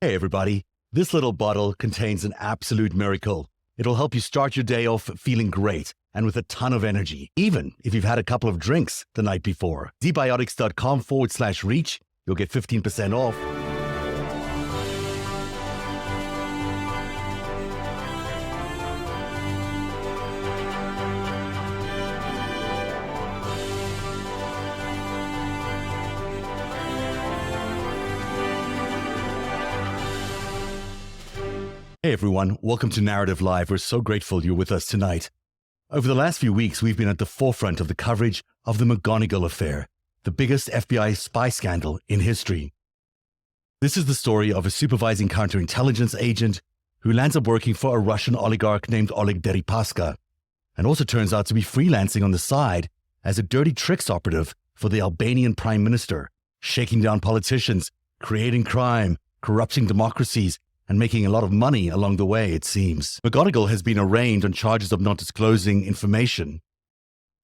Hey everybody, this little bottle contains an absolute miracle. It'll help you start your day off feeling great and with a ton of energy, even if you've had a couple of drinks the night before. Zbiotics.com/reach, you'll get 15% off. Hey everyone, welcome to Narrative Live. We're so grateful you're with us tonight. Over the last few weeks, we've been at the forefront of the coverage of the McGonigal affair, the biggest FBI spy scandal in history. This is the story of a supervising counterintelligence agent who lands up working for a Russian oligarch named Oleg Deripaska, and also turns out to be freelancing on the side as a dirty tricks operative for the Albanian prime minister, shaking down politicians, creating crime, corrupting democracies, and making a lot of money along the way, it seems. McGonigal has been arraigned on charges of not disclosing information.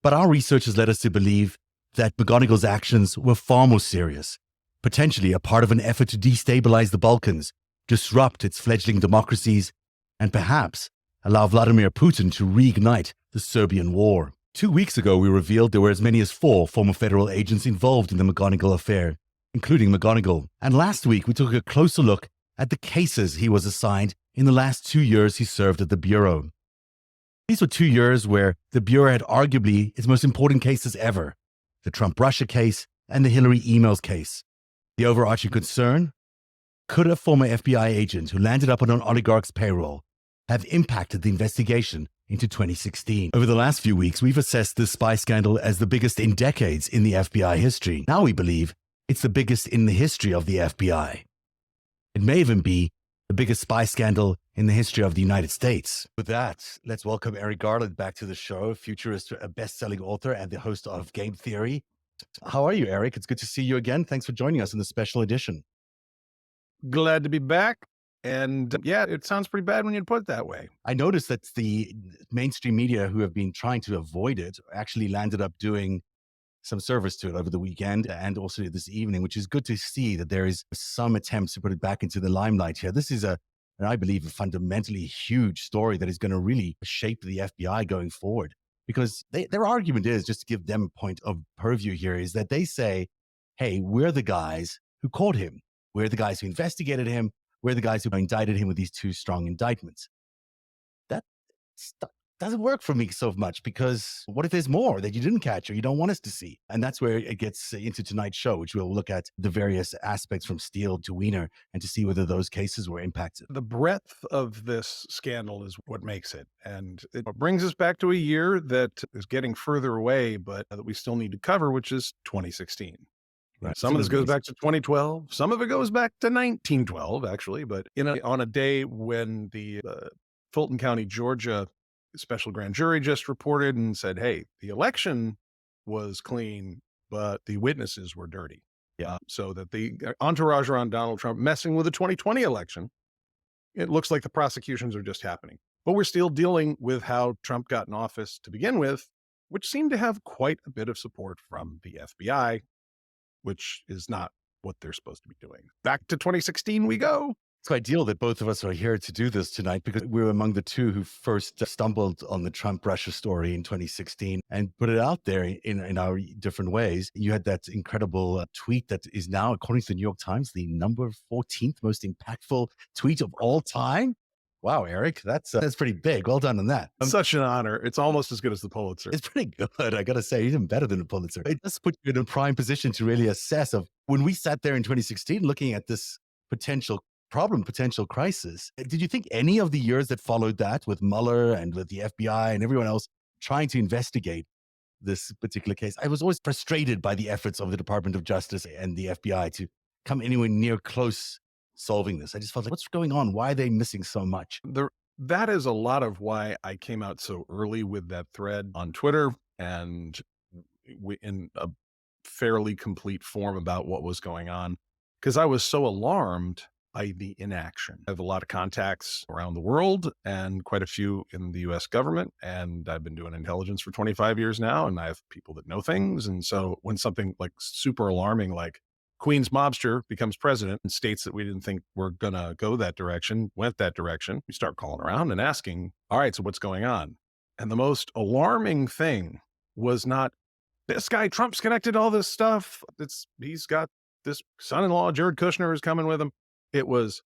But our research has led us to believe that McGonigal's actions were far more serious, potentially a part of an effort to destabilize the Balkans, disrupt its fledgling democracies, and perhaps allow Vladimir Putin to reignite the Serbian war. 2 weeks ago, we revealed there were as many as 4 former federal agents involved in the McGonigal affair, including McGonigal. And last week, we took a closer look at the cases he was assigned in the last 2 years he served at the Bureau. These were 2 years where the Bureau had arguably its most important cases ever, the Trump-Russia case and the Hillary emails case. The overarching concern? Could a former FBI agent who landed up on an oligarch's payroll have impacted the investigation into 2016? Over the last few weeks, we've assessed this spy scandal as the biggest in decades in the FBI history. Now we believe it's the biggest in the history of the FBI. It may even be the biggest spy scandal in the history of the United States. With that, let's welcome Eric Garland back to the show, futurist, a best-selling author, and the host of Game Theory. How are you, Eric? It's good to see you again. Thanks for joining us in this special edition. Glad to be back. And yeah, it sounds pretty bad when you put it that way. I noticed that the mainstream media who have been trying to avoid it actually landed up doing some service to it over the weekend and also this evening, which is good to see that there is some attempts to put it back into the limelight here. This is I believe, a fundamentally huge story that is going to really shape the FBI going forward, because their argument is, just to give them a point of purview here, is that they say, hey, we're the guys who caught him. We're the guys who investigated him. We're the guys who indicted him with these 2 strong indictments. That doesn't work for me so much, because what if there's more that you didn't catch or you don't want us to see? And that's where it gets into tonight's show, which we'll look at the various aspects from Steele to Wiener and to see whether those cases were impacted. The breadth of this scandal is what makes it. And it brings us back to a year that is getting further away, but that we still need to cover, which is 2016. Right. Some of this goes back to 2012. Some of it goes back to 1912, actually. But on a day when the Fulton County, Georgia special grand jury just reported and said, hey, the election was clean, but the witnesses were dirty. Yeah. So that the entourage around Donald Trump messing with the 2020 election, it looks like the prosecutions are just happening. But we're still dealing with how Trump got in office to begin with, which seemed to have quite a bit of support from the FBI, which is not what they're supposed to be doing. Back to 2016 we go. It's ideal that both of us are here to do this tonight, because we were among the 2 who first stumbled on the Trump-Russia story in 2016 and put it out there in our different ways. You had that incredible tweet that is now, according to the New York Times, the number 14th most impactful tweet of all time. Wow, Eric, that's pretty big. Well done on that. Such an honor. It's almost as good as the Pulitzer. It's pretty good, I got to say, even better than the Pulitzer. It does put you in a prime position to really assess of when we sat there in 2016 looking at this potential crisis. Did you think any of the years that followed that, with Mueller and with the FBI and everyone else trying to investigate this particular case, I was always frustrated by the efforts of the Department of Justice and the FBI to come anywhere near close solving this? I just felt like, what's going on? Why are they missing so much? That is a lot of why I came out so early with that thread on Twitter and in a fairly complete form about what was going on, because I was so alarmed by the inaction. I have a lot of contacts around the world and quite a few in the US government. And I've been doing intelligence for 25 years now, and I have people that know things. And so when something like super alarming, like Queen's mobster becomes president and states that we didn't think we're going to go that direction, went that direction. We start calling around and asking, all right, so what's going on? And the most alarming thing was not, this guy Trump's connected to all this stuff. He's got this son-in-law, Jared Kushner, is coming with him. It was,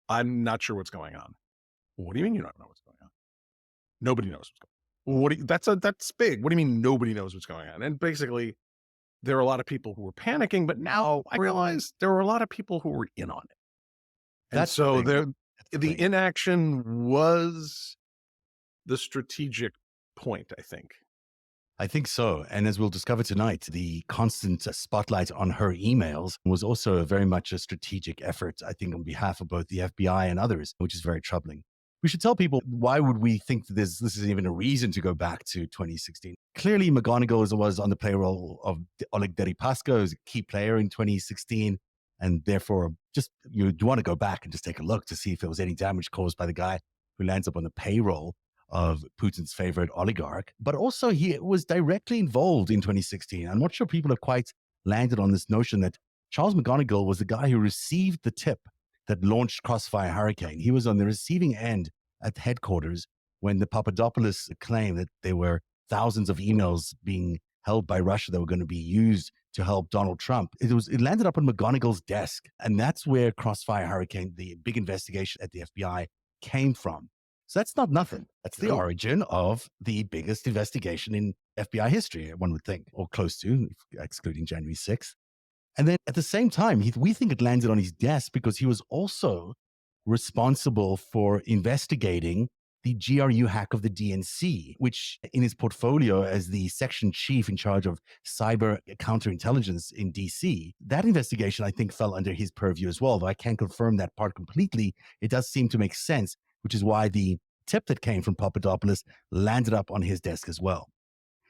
I'm not sure what's going on. What do you mean you don't know what's going on? Nobody knows what's going on. That's big. What do you mean nobody knows what's going on? And basically, there were a lot of people who were panicking, but now I realized there were a lot of people who were in on it. And That's so the the inaction was the strategic point, I think. I think so. And as we'll discover tonight, the constant spotlight on her emails was also very much a strategic effort, I think, on behalf of both the FBI and others, which is very troubling. We should tell people, why would we think that this is even a reason to go back to 2016? Clearly, McGonigal was on the payroll of Oleg Deripaska, as a key player in 2016. And therefore, just you want to go back and just take a look to see if there was any damage caused by the guy who lands up on the payroll of Putin's favorite oligarch. But also, he was directly involved in 2016. I'm not sure people have quite landed on this notion that Charles McGonigal was the guy who received the tip that launched Crossfire Hurricane. He was on the receiving end at headquarters when the Papadopoulos claimed that there were thousands of emails being held by Russia that were going to be used to help Donald Trump. It landed up on McGonigal's desk. And that's where Crossfire Hurricane, the big investigation at the FBI, came from. So that's not nothing. That's the origin of the biggest investigation in FBI history, one would think, or close to, excluding January 6th. And then at the same time, we think it landed on his desk because he was also responsible for investigating the GRU hack of the DNC, which in his portfolio as the section chief in charge of cyber counterintelligence in DC, that investigation, I think, fell under his purview as well. Though I can't confirm that part completely, it does seem to make sense, which is why the tip that came from Papadopoulos landed up on his desk as well.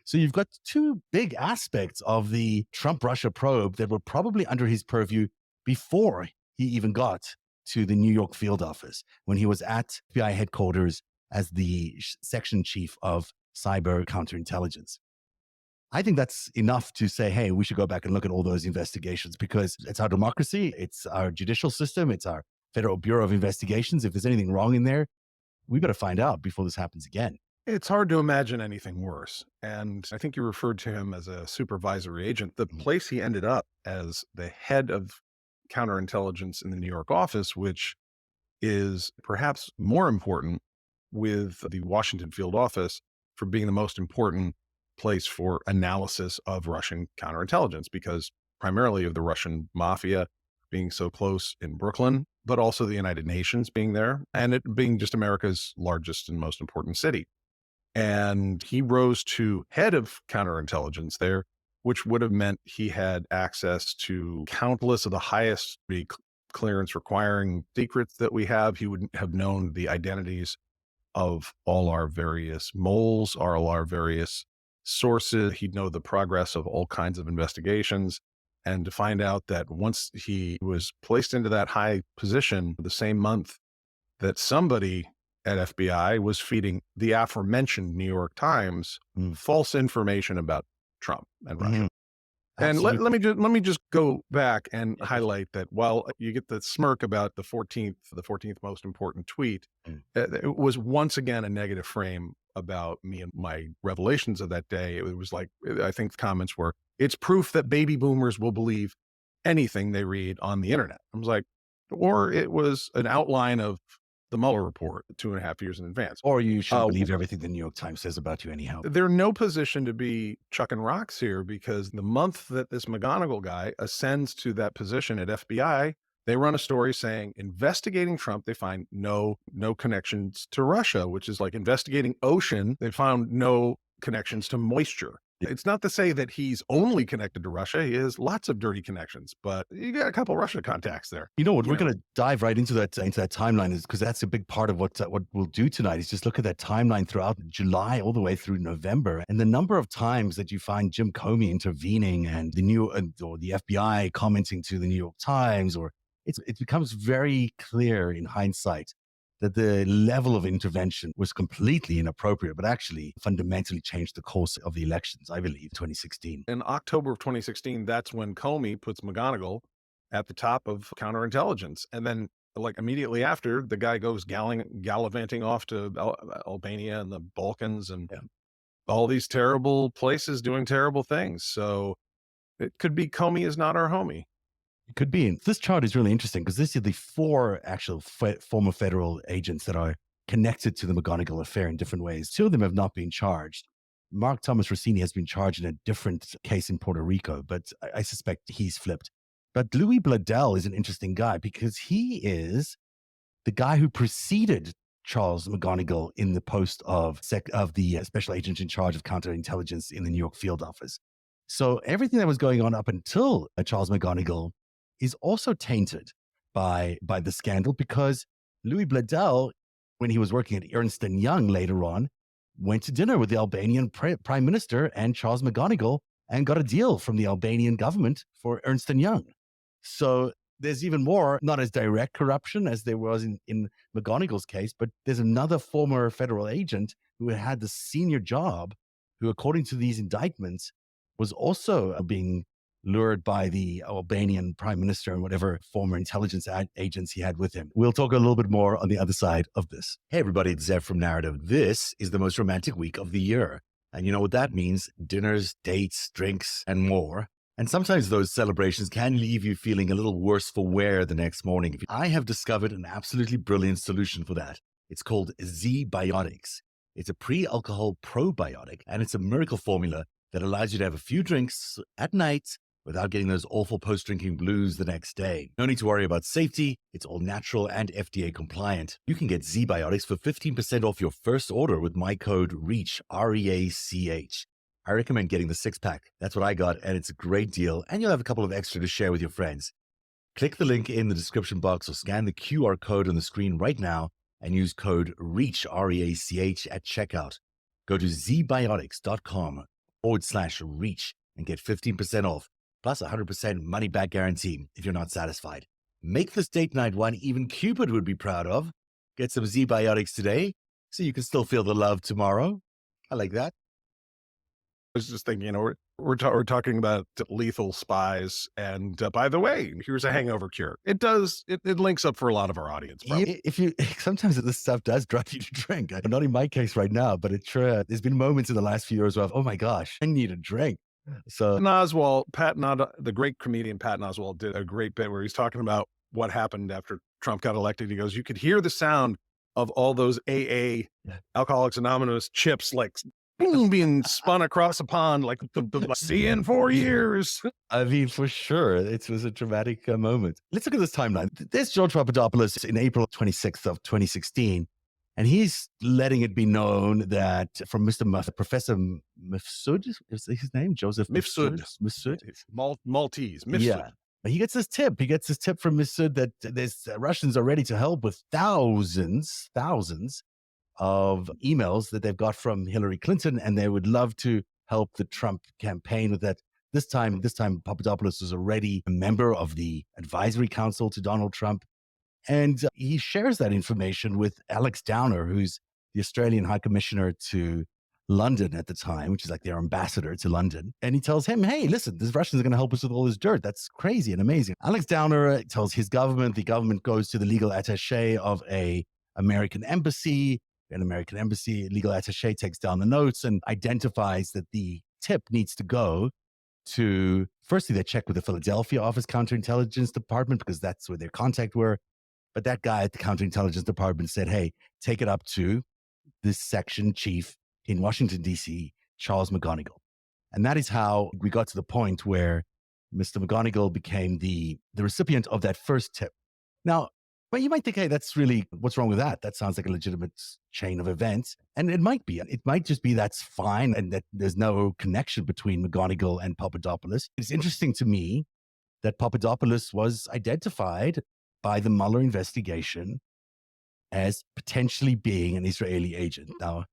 So you've got two big aspects of the Trump-Russia probe that were probably under his purview before he even got to the New York field office, when he was at FBI headquarters as the section chief of cyber counterintelligence. I think that's enough to say, hey, we should go back and look at all those investigations, because it's our democracy, it's our judicial system, it's our Federal Bureau of Investigations. If there's anything wrong in there, we better find out before this happens again. It's hard to imagine anything worse. And I think you referred to him as a supervisory agent. The place he ended up as the head of counterintelligence in the New York office, which is perhaps more important with the Washington field office for being the most important place for analysis of Russian counterintelligence, because primarily of the Russian mafia being so close in Brooklyn, but also the United Nations being there, and it being just America's largest and most important city. And he rose to head of counterintelligence there, which would have meant he had access to countless of the highest clearance requiring secrets that we have. He would have known the identities of all our various moles, all our various sources. He'd know the progress of all kinds of investigations. And to find out that once he was placed into that high position, the same month that somebody at FBI was feeding the aforementioned New York Times false information about Trump and Russia. And let me just go back and highlight that while you get the smirk about the 14th most important tweet, it was once again a negative frame about me and my revelations of that day. It was like, I think the comments were, it's proof that baby boomers will believe anything they read on the internet. I was like, or it was an outline of the Mueller report 2.5 years in advance. Or you should believe everything the New York Times says about you anyhow. They're in no position to be chucking rocks here, because the month that this McGonigal guy ascends to that position at FBI, they run a story saying investigating Trump, they find no connections to Russia, which is like investigating ocean. They found no connections to moisture. It's not to say that he's only connected to Russia. He has lots of dirty connections, but you got a couple of Russia contacts there. You know what? We're going to dive right into that timeline, is because that's a big part of what we'll do tonight. Is just look at that timeline throughout July all the way through November, and the number of times that you find Jim Comey intervening and or the FBI commenting to the New York Times, or it becomes very clear in hindsight that the level of intervention was completely inappropriate, but actually fundamentally changed the course of the elections, I believe, 2016. In October of 2016, that's when Comey puts McGonigal at the top of counterintelligence. And then, like, immediately after, the guy goes gallivanting off to Albania and the Balkans and all these terrible places doing terrible things. So it could be Comey is not our homie. It could be. And this chart is really interesting because this is the four actual former federal agents that are connected to the McGonigal affair in different ways. Two of them have not been charged. Mark Thomas Rossini has been charged in a different case in Puerto Rico, but I suspect he's flipped. But Louis Bledel is an interesting guy because he is the guy who preceded Charles McGonigal in the post of the special agent in charge of counterintelligence in the New York field office. So everything that was going on up until Charles McGonigal is also tainted by the scandal because Louis Bledel, when he was working at Ernst & Young later on, went to dinner with the Albanian prime minister and Charles McGonigal and got a deal from the Albanian government for Ernst & Young. So there's even more, not as direct corruption as there was in McGonigal's case, but there's another former federal agent who had the senior job who, according to these indictments, was also being lured by the Albanian prime minister and whatever former intelligence agents he had with him. We'll talk a little bit more on the other side of this. Hey, everybody, it's Zev from Narrative. This is the most romantic week of the year. And you know what that means? Dinners, dates, drinks, and more. And sometimes those celebrations can leave you feeling a little worse for wear the next morning. I have discovered an absolutely brilliant solution for that. It's called Z-Biotics. It's a pre-alcohol probiotic, and it's a miracle formula that allows you to have a few drinks at night without getting those awful post-drinking blues the next day. No need to worry about safety. It's all natural and FDA compliant. You can get Z-Biotics for 15% off your first order with my code REACH, R-E-A-C-H. I recommend getting the 6-pack. That's what I got, and it's a great deal, and you'll have a couple of extra to share with your friends. Click the link in the description box or scan the QR code on the screen right now and use code REACH, R-E-A-C-H, at checkout. Go to zbiotics.com/reach and get 15% off, plus 100% money-back guarantee if you're not satisfied. Make this date night one even Cupid would be proud of. Get some Z-Biotics today so you can still feel the love tomorrow. I like that. I was just thinking, we're talking about lethal spies, and by the way, here's a hangover cure. It links up for a lot of our audience. Probably. Sometimes this stuff does drive you to drink. Not in my case right now, but it's true. There's been moments in the last few years where oh my gosh, I need a drink. So the great comedian Patton Oswalt did a great bit where he's talking about what happened after Trump got elected. He goes, you could hear the sound of all those AA, Alcoholics Anonymous chips, like being spun across a pond, like see you in 4 years. I mean, for sure, it was a dramatic moment. Let's look at this timeline. There's George Papadopoulos in April 26th of 2016, and he's letting it be known that from Professor Mifsud, is his name? Joseph Mifsud? Maltese. Mifsud. Yeah. He gets this tip. He gets this tip from Mifsud that there's Russians are ready to help with thousands of emails that they've got from Hillary Clinton, and they would love to help the Trump campaign with that. This time, Papadopoulos was already a member of the advisory council to Donald Trump, and he shares that information with Alex Downer, who's the Australian High Commissioner to London at the time, which is like their ambassador to London. And he tells him, hey, listen, these Russians are going to help us with all this dirt. That's crazy and amazing. Alex Downer tells his government, the government goes to the legal attaché of an American embassy, legal attaché takes down the notes and identifies that the tip needs to go to, firstly, they check with the Philadelphia Office Counterintelligence Department because that's where their contact were. But that guy at the Counterintelligence Department said, hey, take it up to this section chief in Washington, D.C., Charles McGonigal. And that is how we got to the point where Mr. McGonigal became the recipient of that first tip. Now, but you might think, hey, that's really, what's wrong with that? That sounds like a legitimate chain of events. And it might be. It might just be that's fine and that there's no connection between McGonigal and Papadopoulos. It's interesting to me that Papadopoulos was identified by the Mueller investigation as potentially being an Israeli agent. Now,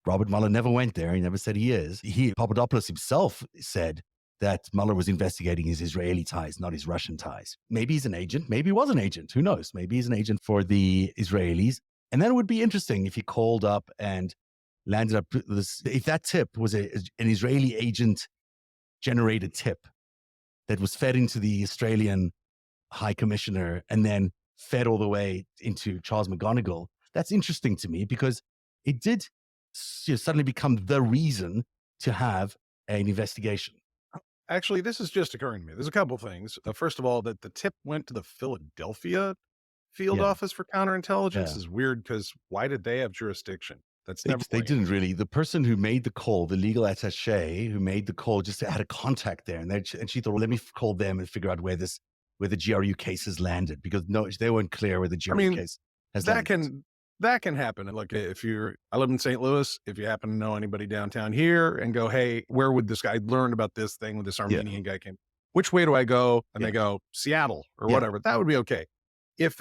Robert Mueller never went there. He never said he is. Papadopoulos himself said that Mueller was investigating his Israeli ties, not his Russian ties. Maybe he's an agent. Maybe he was an agent. Who knows? Maybe he's an agent for the Israelis. And then it would be interesting if he called up and landed up this, if that tip was an Israeli agent generated tip that was fed into the Australian high commissioner and then fed all the way into Charles McGonigal. That's interesting to me because it did suddenly become the reason to have an investigation. Actually, this is just occurring to me. There's a couple things. First of all, that the tip went to the Philadelphia field Yeah, office for counterintelligence yeah. is weird because why did they have jurisdiction? That's They, never they like, didn't really. The person who made the call, the legal attaché who made the call, just had a contact there, and she thought, well, let me call them and figure out where the GRU case has landed because no, they weren't clear where the I GRU mean, case has that landed. can happen. And look, I live in St. Louis. If you happen to know anybody downtown here and go, hey, where would this guy learn about this thing with this Yeah, Armenian guy came? Which way do I go? And yeah, they go Seattle or yeah. whatever. That would be okay. If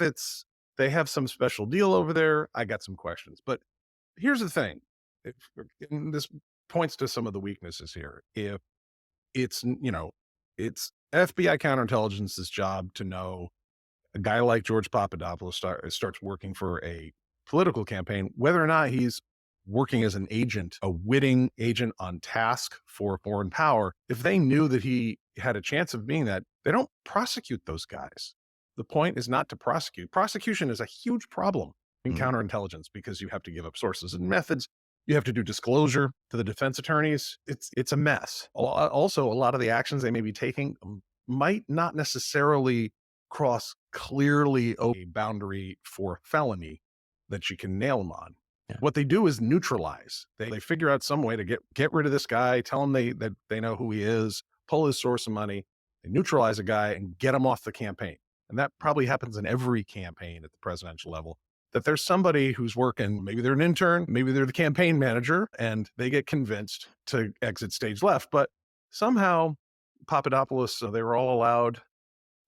they have some special deal over there, I got some questions. But here's the thing. If, and this points to some of the weaknesses here. If it's, it's FBI counterintelligence's job to know a guy like George Papadopoulos starts working for a political campaign, whether or not he's working as an agent, a witting agent on task for foreign power, if they knew that he had a chance of being that, they don't prosecute those guys. The point is not to prosecute. Prosecution is a huge problem in Mhm. counterintelligence because you have to give up sources and methods. You have to do disclosure to the defense attorneys. It's a mess. Also, a lot of the actions they may be taking might not necessarily cross clearly a boundary for felony that you can nail them on. Yeah. What they do is neutralize. They figure out some way to get rid of this guy, tell him that they know who he is, pull his source of money. They neutralize a guy and get him off the campaign. And that probably happens in every campaign at the presidential level. That there's somebody who's working, maybe they're an intern, maybe they're the campaign manager, and they get convinced to exit stage left. But somehow Papadopoulos, they were all allowed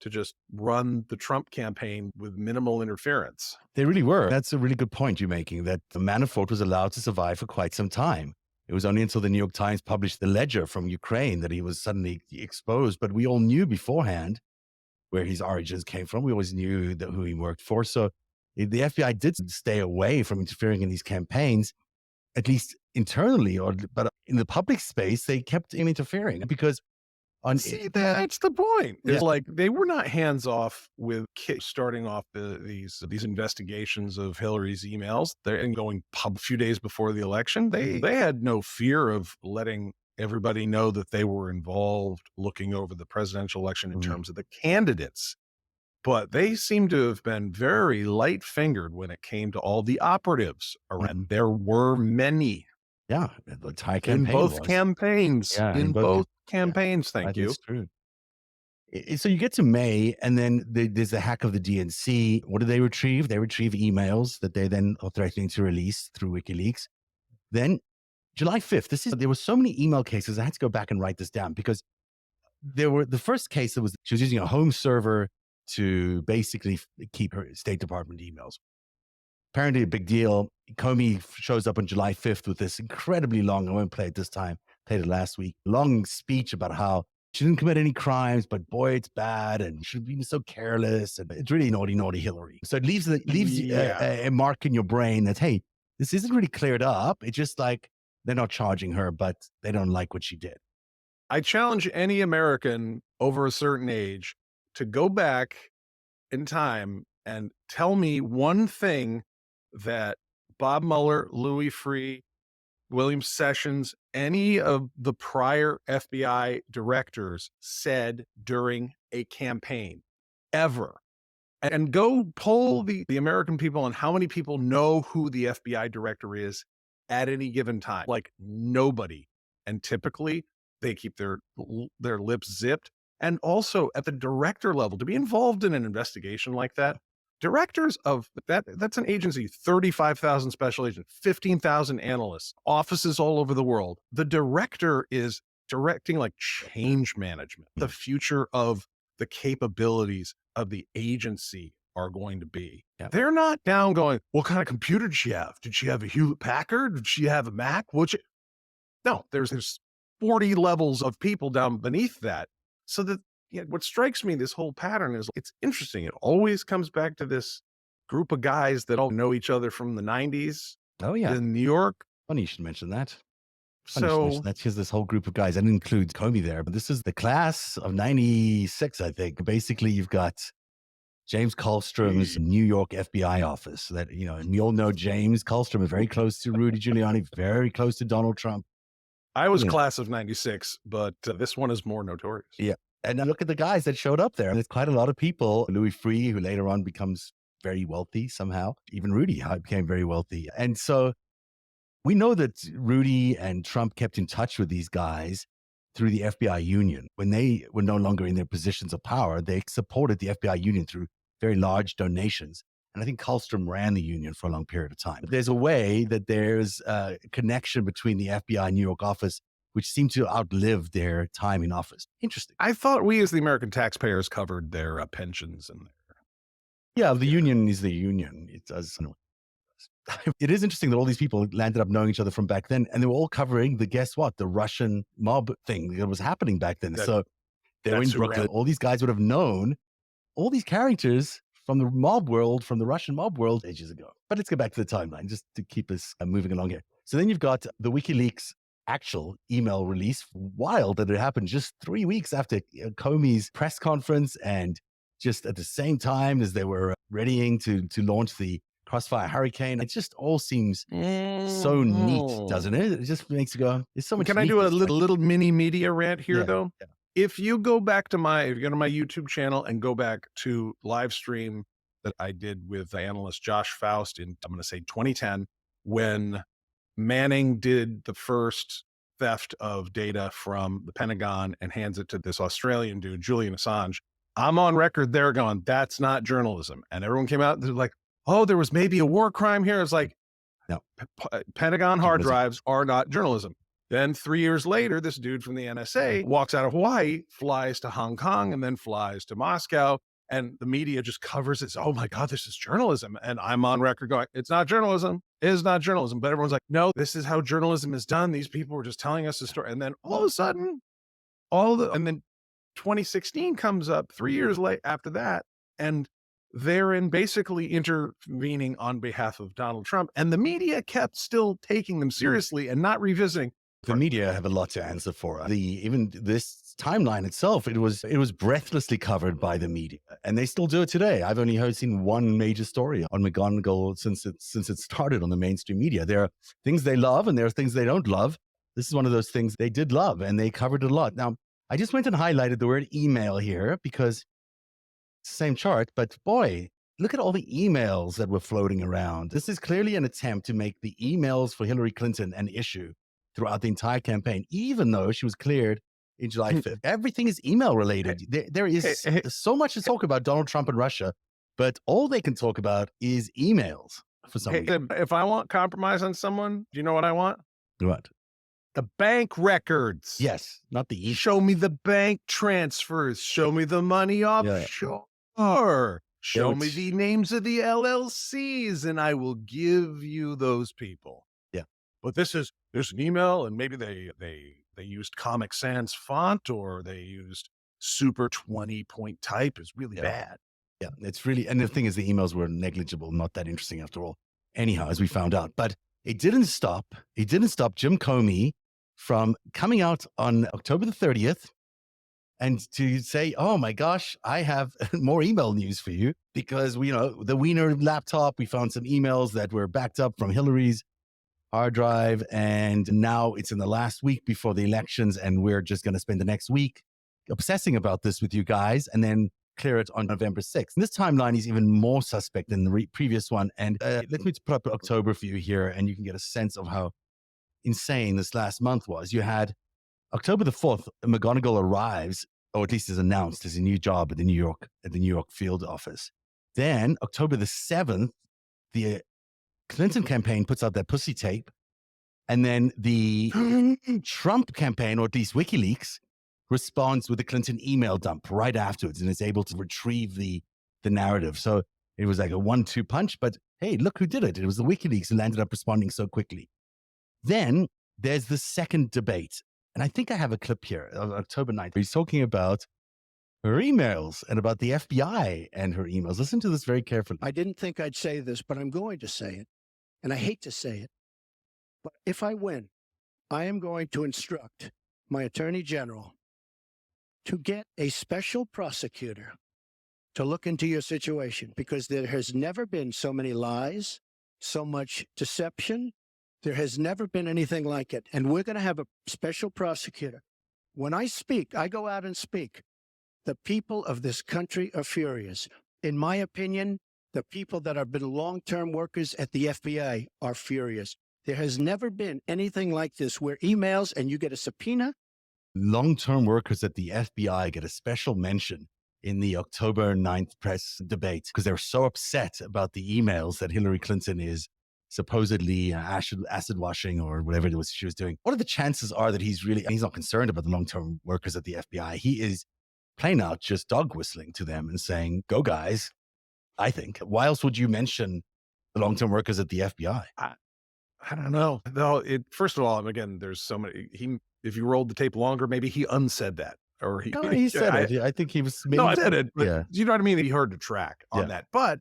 to just run the Trump campaign with minimal interference. They really were. That's a really good point you're making, that the Manafort was allowed to survive for quite some time. It was only until the New York Times published the ledger from Ukraine that he was suddenly exposed. But we all knew beforehand where his origins came from. We always knew who he worked for. So the FBI did stay away from interfering in these campaigns, at least internally, but in the public space, they kept interfering because See, that's the point. Yeah. It's like they were not hands off with starting off these investigations of Hillary's emails. They're going a few days before the election. They had no fear of letting everybody know that they were involved looking over the presidential election in terms of the candidates. But they seem to have been very light fingered when it came to all the operatives around. There were many. Yeah, the entire In campaign both was. campaigns. Yeah, In both campaigns, that thank you. is true. So you get to May, and then there's the hack of the DNC. What do they retrieve? They retrieve emails that they then are threatening to release through WikiLeaks. Then July 5th, there were so many email cases. I had to go back and write this down because the first case that she was using a home server to basically keep her State Department emails. Apparently a big deal. Comey shows up on July 5th with this incredibly long, I won't play it this time, played it last week, long speech about how she didn't commit any crimes, but boy, it's bad, and you should have been so careless, and it's really naughty, naughty Hillary. So it leaves a mark in your brain that, hey, this isn't really cleared up. It's just like they're not charging her, but they don't like what she did. I challenge any American over a certain age to go back in time and tell me one thing that Bob Mueller, Louis Freeh, William Sessions, any of the prior FBI directors said during a campaign, ever. And go poll the American people on how many people know who the FBI director is at any given time. Like nobody. And typically they keep their lips zipped. And also at the director level, to be involved in an investigation like that, directors of that's an agency, 35,000 special agents, 15,000 analysts, offices all over the world. The director is directing like change management. The future of the capabilities of the agency are going to be. Yeah. They're not down going, what kind of computer did she have? Did she have a Hewlett Packard? Did she have a Mac? No, there's 40 levels of people down beneath that. So that what strikes me, this whole pattern is it's interesting. It always comes back to this group of guys that all know each other from the 90s. Oh, yeah. In New York. Funny you should mention that. That's just this whole group of guys. I didn't include Comey there, but this is the class of 96, I think. Basically, you've got James Kallstrom's New York FBI office. That, and we all know James Kallstrom is very close to Rudy Giuliani, very close to Donald Trump. I was class of 96, but this one is more notorious. Yeah. And now look at the guys that showed up there. There's quite a lot of people. Louis Freeh, who later on becomes very wealthy somehow. Even Rudy became very wealthy. And so we know that Rudy and Trump kept in touch with these guys through the FBI union. When they were no longer in their positions of power, they supported the FBI union through very large donations. And I think Kallstrom ran the union for a long period of time. But there's a way that there's a connection between the FBI New York office, which seemed to outlive their time in office. Interesting. I thought we as the American taxpayers covered their pensions and their... Yeah, the union is the union. It does. It is interesting that all these people landed up knowing each other from back then, and they were all covering the Russian mob thing that was happening back then. So they were in Brooklyn. All these guys would have known all these characters from the mob world, from the Russian mob world ages ago. But let's get back to the timeline just to keep us moving along here. So then you've got the WikiLeaks actual email release. Wild that it happened just 3 weeks after Comey's press conference, and just at the same time as they were readying to launch the Crossfire Hurricane. It just all seems so neat, doesn't it? It just makes you go, there's so much. Can I do a little mini media rant here, though? Yeah. If you go back to my YouTube channel and go back to live stream that I did with analyst Josh Faust in, I'm going to say 2010, when Manning did the first theft of data from the Pentagon and hands it to this Australian dude, Julian Assange, I'm on record there going, that's not journalism. And everyone came out, they're like, oh, there was maybe a war crime here. It's like, no, Pentagon hard drives are not journalism. Then 3 years later, this dude from the NSA walks out of Hawaii, flies to Hong Kong, and then flies to Moscow. And the media just covers it. Oh my God, this is journalism. And I'm on record going, it's not journalism. It is not journalism. But everyone's like, no, this is how journalism is done. These people were just telling us a story. And then all of a sudden, and then 2016 comes up 3 years late after that. And therein basically intervening on behalf of Donald Trump. And the media kept still taking them seriously and not revisiting. The media have a lot to answer for. Even this timeline itself, it was breathlessly covered by the media, and they still do it today. I've only seen one major story on McGonigal since it started on the mainstream media. There are things they love and there are things they don't love. This is one of those things they did love, and they covered it a lot. Now, I just went and highlighted the word email here because it's the same chart, but boy, look at all the emails that were floating around. This is clearly an attempt to make the emails for Hillary Clinton an issue throughout the entire campaign, even though she was cleared in July 5th. Everything is email related. There is so much to talk about Donald Trump and Russia, but all they can talk about is emails for some reason. If I want compromise on someone, do you know what I want? What? The bank records. Yes, not the email. Show me the bank transfers. Show me the money offshore. Show me the names of the LLCs, and I will give you those people. Yeah. But there's an email, and maybe they used Comic Sans font, or they used super 20-point type. Is really bad. Yeah, it's really, and the thing is, the emails were negligible, not that interesting after all. Anyhow, as we found out, but it didn't stop Jim Comey from coming out on October the 30th and to say, oh my gosh, I have more email news for you, because the Wiener laptop, we found some emails that were backed up from Hillary's hard drive, and now it's in the last week before the elections, and we're just going to spend the next week obsessing about this with you guys and then clear it on November 6th. And this timeline is even more suspect than the previous one. And let me put up October for you here, and you can get a sense of how insane this last month was. You had October the 4th, McGonigal arrives, or at least is announced as a new job at the New York field office. Then October the 7th, the Clinton campaign puts out that pussy tape. And then the Trump campaign, or at least WikiLeaks, responds with the Clinton email dump right afterwards and is able to retrieve the narrative. So it was like a 1-2 punch, but hey, look who did it. It was the WikiLeaks who ended up responding so quickly. Then there's the second debate. And I think I have a clip here of October 9th. He's talking about her emails and about the FBI and her emails. Listen to this very carefully. I didn't think I'd say this, but I'm going to say it. And I hate to say it. But if I win, I am going to instruct my attorney general to get a special prosecutor to look into your situation, because there has never been so many lies, so much deception. There has never been anything like it. And we're going to have a special prosecutor. When I speak, I go out and speak. The people of this country are furious. In my opinion, the people that have been long-term workers at the FBI are furious. There has never been anything like this where emails and you get a subpoena. Long-term workers at the FBI get a special mention in the October 9th press debate because they're so upset about the emails that Hillary Clinton is supposedly acid washing or whatever it was she was doing. What are the chances are that he's not concerned about the long-term workers at the FBI? He is plain out just dog whistling to them and saying, go guys, I think. Why else would you mention the long-term workers at the FBI? I don't know. No, first of all, again, there's so many. If you rolled the tape longer, maybe he unsaid that, or he said it. I think he was. No, I said it. But yeah, you know what I mean. He heard the track on that. But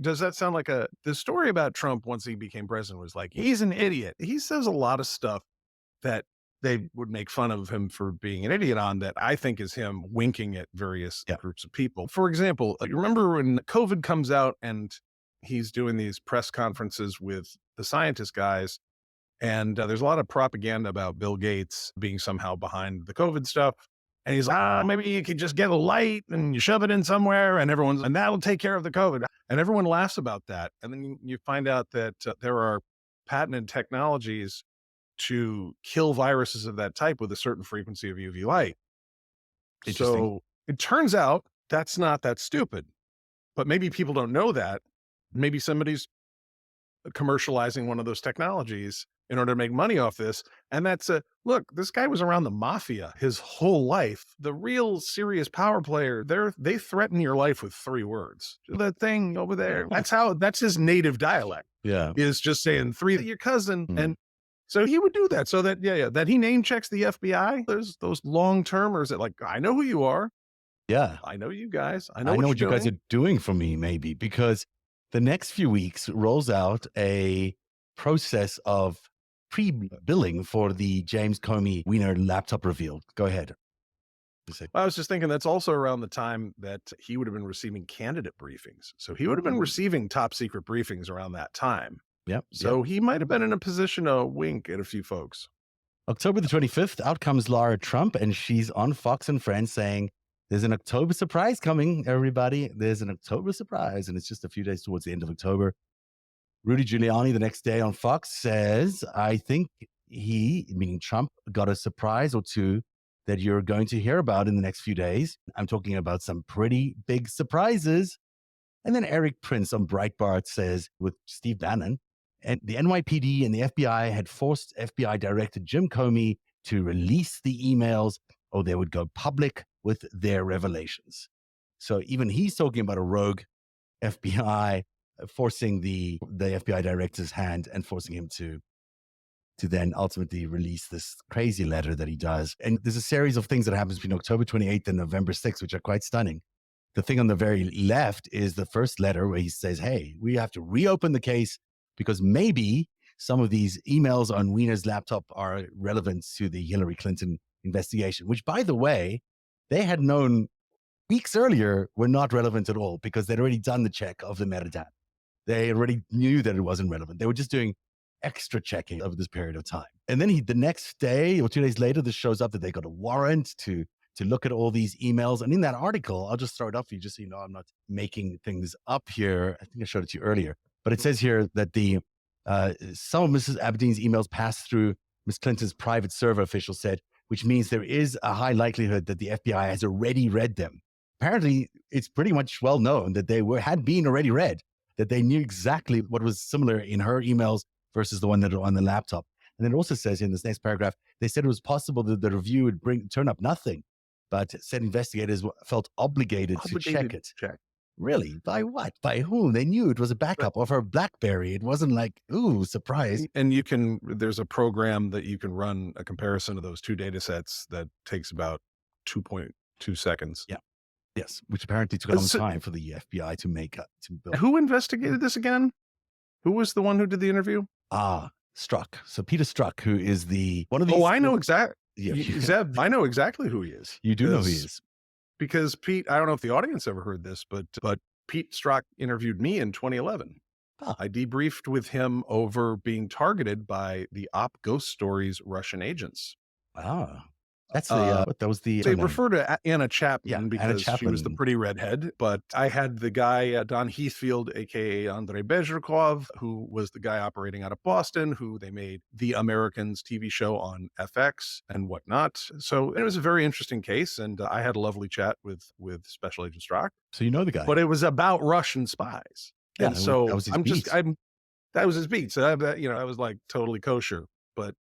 does that sound like the story about Trump once he became president was like he's an idiot. He says a lot of stuff that they would make fun of him for being an idiot on that I think is him winking at various groups of people. For example, you remember when COVID comes out and he's doing these press conferences with the scientist guys, and there's a lot of propaganda about Bill Gates being somehow behind the COVID stuff. And he's like, maybe you could just get a light and you shove it in somewhere and that'll take care of the COVID. And everyone laughs about that. And then you find out that there are patented technologies to kill viruses of that type with a certain frequency of UV light. So it turns out that's not that stupid, but maybe people don't know that. Maybe somebody's commercializing one of those technologies in order to make money off this. And look, this guy was around the mafia his whole life. The real serious power player, they threaten your life with 3 words. That thing over there. That's his native dialect. Yeah. Is just saying 3, your cousin. And so he would do that so that, that he name checks the FBI. There's those long-termers that like, I know who you are. Yeah. I know you guys. I know what you guys are doing for me, maybe, because the next few weeks rolls out a process of pre-billing for the James Comey Wiener laptop reveal. Go ahead. I was just thinking that's also around the time that he would have been receiving candidate briefings. So he would have been receiving top secret briefings around that time. Yep. So he might have been in a position to wink at a few folks. October the 25th, out comes Lara Trump, and she's on Fox and Friends saying, there's an October surprise coming, everybody. There's an October surprise, and it's just a few days towards the end of October. Rudy Giuliani, the next day on Fox, says, I think he, meaning Trump, got a surprise or two that you're going to hear about in the next few days. I'm talking about some pretty big surprises. And then Eric Prince on Breitbart says, with Steve Bannon, and the NYPD and the FBI had forced FBI Director Jim Comey to release the emails or they would go public with their revelations. So even he's talking about a rogue FBI forcing the FBI director's hand and forcing him to then ultimately release this crazy letter that he does. And there's a series of things that happens between October 28th and November 6th, which are quite stunning. The thing on the very left is the first letter where he says, hey, we have to reopen the case because maybe some of these emails on Wiener's laptop are relevant to the Hillary Clinton investigation, which, by the way, they had known weeks earlier were not relevant at all because they'd already done the check of the metadata. They already knew that it wasn't relevant. They were just doing extra checking over this period of time. And then the next day or 2 days later, this shows up that they got a warrant to look at all these emails. And in that article, I'll just throw it up for you just so you know I'm not making things up here. I think I showed it to you earlier. But it says here that some of Mrs. Aberdeen's emails passed through Ms. Clinton's private server, officials said, which means there is a high likelihood that the FBI has already read them. Apparently, it's pretty much well known that they had been already read, that they knew exactly what was similar in her emails versus the one that are on the laptop. And then it also says in this next paragraph, they said it was possible that the review would turn up nothing, but said investigators felt obligated to check it. Really? By what? By whom? They knew it was a backup of her BlackBerry. It wasn't like, ooh, surprise. And there's a program that you can run a comparison of those 2 data sets that takes about 2.2 seconds. Yeah. Yes. Which apparently took a long time for the FBI to build. Who investigated this again? Who was the one who did the interview? Strzok. So Peter Strzok, who is one of these. Oh, I know exactly. Yeah. Zev, I know exactly who he is. You do know who he is. because Pete, I don't know if the audience ever heard this, but Pete Strzok interviewed me in 2011. Huh. I debriefed with him over being targeted by the Op Ghost Stories Russian agents. Ah, that's Uh, that was the They name. refer to Anna Yeah, Chapman Anna because she was the Chapman. pretty redhead, but I had the guy, Don Heathfield, aka Andrei Bezhirkov, who was the guy operating out of Boston, who they made The Americans TV show on FX and whatnot. So it was a very interesting case, and I had a lovely chat with Special Agent Strzok, So you know the guy. but it was about Russian spies. Yeah, And that so was his beat. that was his beat. So I was like totally kosher, but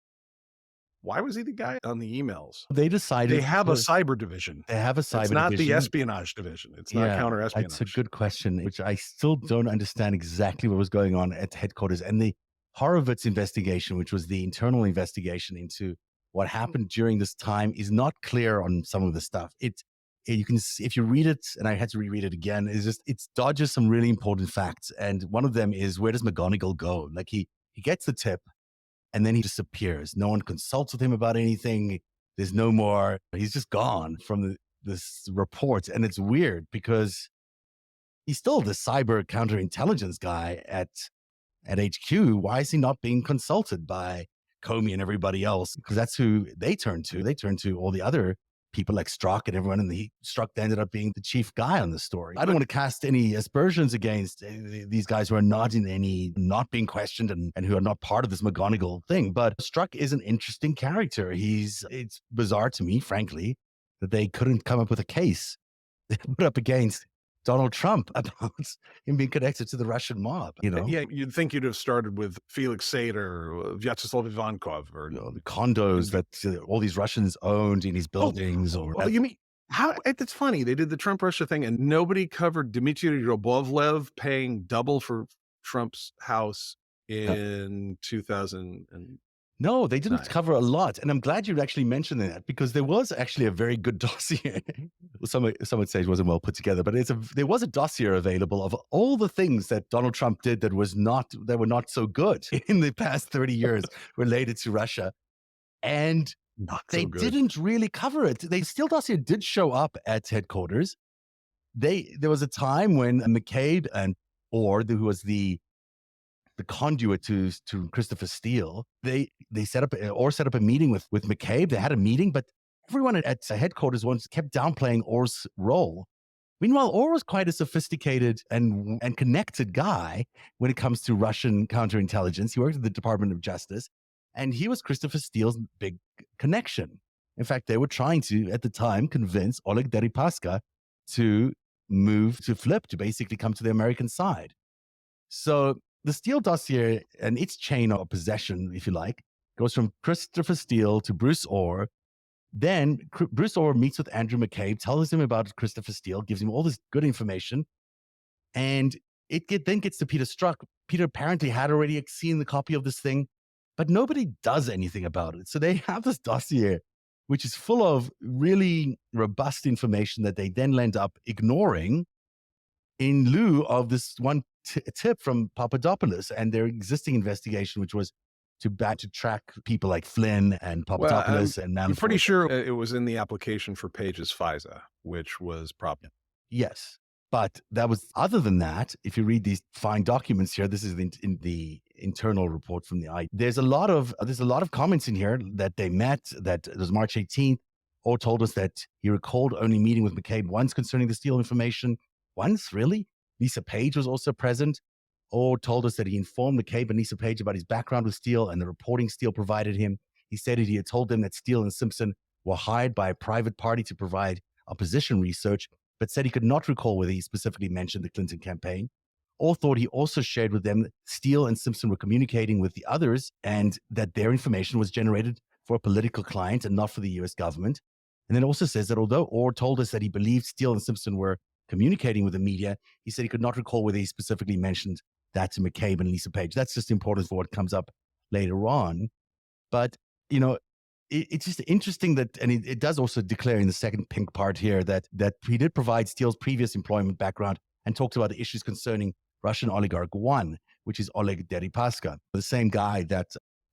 why was he the guy on the emails? They decided They have a cyber division. they have a It's cyber not division. the espionage division. It's not counter espionage. That's a good question, which I still don't understand exactly what was going on at headquarters. And the Horowitz investigation, which was the internal investigation into what happened during this time, is not clear on some of the stuff. You can see, if you read it, and I had to reread it again, it dodges some really important facts. And one of them is, where does McGonigal go? Like he gets the tip and then he disappears. No one consults with him about anything. There's no more. He's just gone from this report. And it's weird because he's still the cyber counterintelligence guy at HQ. Why is he not being consulted by Comey and everybody else? Because that's who they turn to. They turn to all the other people like Strzok and everyone, and Strzok ended up being the chief guy on the story. I don't want to cast any aspersions against these guys who are not being questioned and who are not part of this McGonigal thing, but Strzok is an interesting character. It's bizarre to me, frankly, that they couldn't come up with a case they put up against Donald Trump about him being connected to the Russian mob, Yeah, you'd think you'd have started with Felix Sater, Vyacheslav Ivankov, or the condos that all these Russians owned in his buildings. you mean how? It's funny, they did the Trump Russia thing, and nobody covered Dmitry Robovlev paying double for Trump's house in 2000. No, they didn't Nice. cover a lot. And I'm glad you actually mentioned that, because there was actually a very good dossier. Some would say it wasn't well put together, but there was a dossier available of all the things that Donald Trump did that were not so good in the past 30 years related to Russia. And they didn't really cover it. The Steele dossier did show up at headquarters. There was a time when McCabe and Orr, who was the conduit to Christopher Steele, they set up a meeting with McCabe. They had a meeting, but everyone at headquarters once kept downplaying Orr's role. Meanwhile, Orr was quite a sophisticated and connected guy when it comes to Russian counterintelligence. He worked at the Department of Justice, and he was Christopher Steele's big connection. In fact, they were trying to, at the time, convince Oleg Deripaska to basically come to the American side. So the Steele dossier and its chain of possession, if you like, goes from Christopher Steele to Bruce Orr. Then Bruce Orr meets with Andrew McCabe, tells him about Christopher Steele, gives him all this good information, and then gets to Peter Strzok. Peter apparently had already seen the copy of this thing, but nobody does anything about it. So they have this dossier, which is full of really robust information that they then end up ignoring in lieu of this one tip from Papadopoulos and their existing investigation, which was to track people like Flynn and Papadopoulos and Manafort. I'm pretty sure it was in the application for Page's FISA, which was probably. Yes. But that was, other than that, if you read these fine documents here, this is in the internal report from the I. There's a lot of comments in here that they met, that it was March 18th, or told us that he recalled only meeting with McCabe once concerning the Steele information. Once, really? Lisa Page was also present, or told us that he informed McCabe and Lisa Page about his background with Steele and the reporting Steele provided him. He stated he had told them that Steele and Simpson were hired by a private party to provide opposition research, but said he could not recall whether he specifically mentioned the Clinton campaign. Or thought he also shared with them that Steele and Simpson were communicating with the others and that their information was generated for a political client and not for the US government. And then also says that although Orr told us that he believed Steele and Simpson were communicating with the media, he said he could not recall whether he specifically mentioned that to McCabe and Lisa Page. That's just important for what comes up later on. But, it's just interesting that, and it does also declare in the second pink part here that he did provide Steele's previous employment background and talked about the issues concerning Russian oligarch one, which is Oleg Deripaska, the same guy that